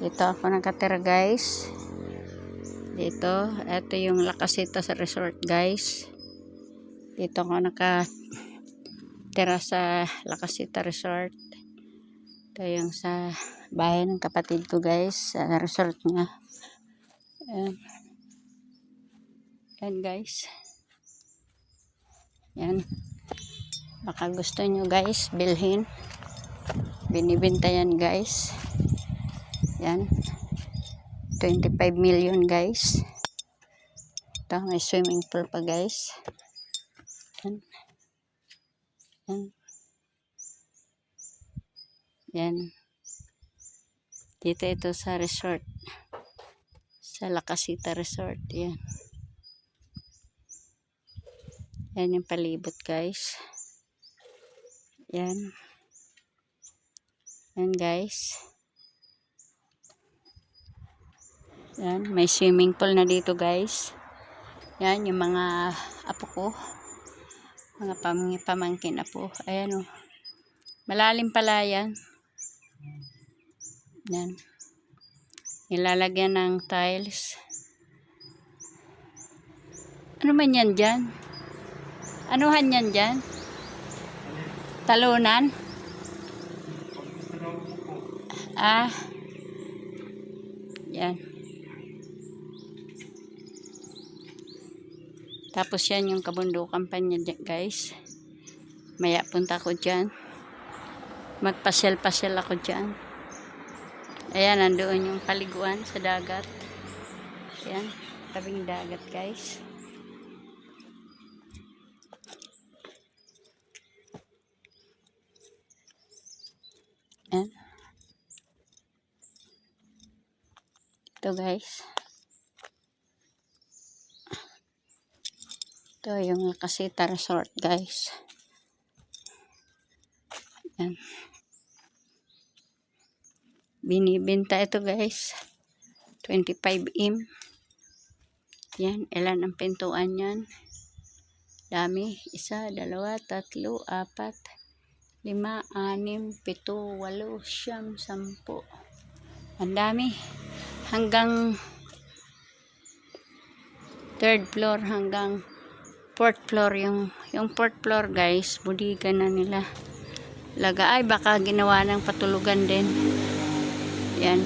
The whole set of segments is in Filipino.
Dito ako nakatira guys. Dito, ito yung La Casita sa resort guys. Dito ako nakatira sa La Casita Resort. Ito yung sa bahay ng kapatid ko guys, sa resort niya. Yan guys. Yan. Baka gusto nyo guys bilhin. Binibenta yan guys. Yan. 25 million guys. Ito may swimming pool pa guys. Yan. Yan. Yan. Dito ito sa resort. Sa La Casita Resort. Yan. Yan yung palibot guys. Yan. Yan guys. Yan. May swimming pool na dito guys. Yan yung mga apo ko. Mga pamangkin apo. Ayan o. Malalim pala yan. Yan. Nilalagyan ng tiles. Ano man yan dyan? Anuhan yan dyan? Talunan? Ah. Yan. Tapos yan yung kabundukan pa niya guys. Maya punta ko dyan. Magpasyal-pasyal ako dyan. Ayan, nandoon yung paliguan sa dagat. Ayan, tabing dagat guys. Ayan. Ito guys. Ito yung La Casita Resort guys. Ayan. Binibenta ito guys. 25M. Yan, ilan ang pintuan yan? Dami. 1, 2, 3, 4, 5, 6, 7, 8, 9, 10. Ang dami. Hanggang 3rd floor hanggang 4th floor. Yung 4th floor guys, budiga na nila. Ay, baka ginawa ng patulugan din. Yan.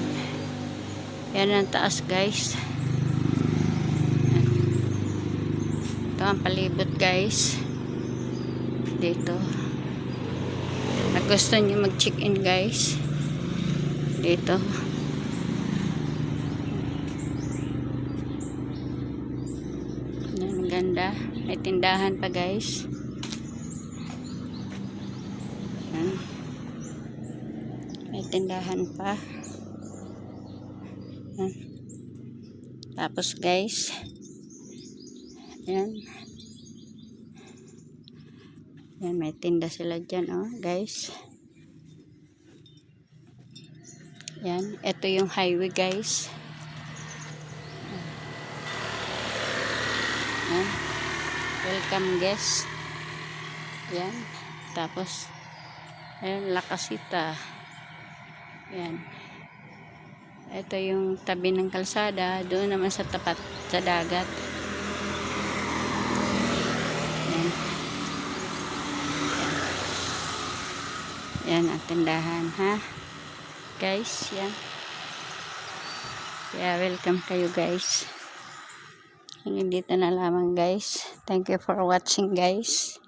Yan ang taas guys. Ito ang palibot guys. Dito. Pag gusto nyo mag-check-in guys. Dito. Yan, ganda. May tindahan pa guys. Yan. May tindahan pa. Yan. Tapos guys, yan. Yan, may tinda sila dyan, oh, guys. Yan, ito yung highway, guys. Yan. Welcome guest. Yan. Tapos, ayan, La Casita. Yan. Ito yung tabi ng kalsada. Doon naman sa tapat sa dagat. Yan. Yan ang tindahan, ha? Guys, yan. Kaya welcome kayo guys. Hanggang dito na lamang guys. Thank you for watching guys.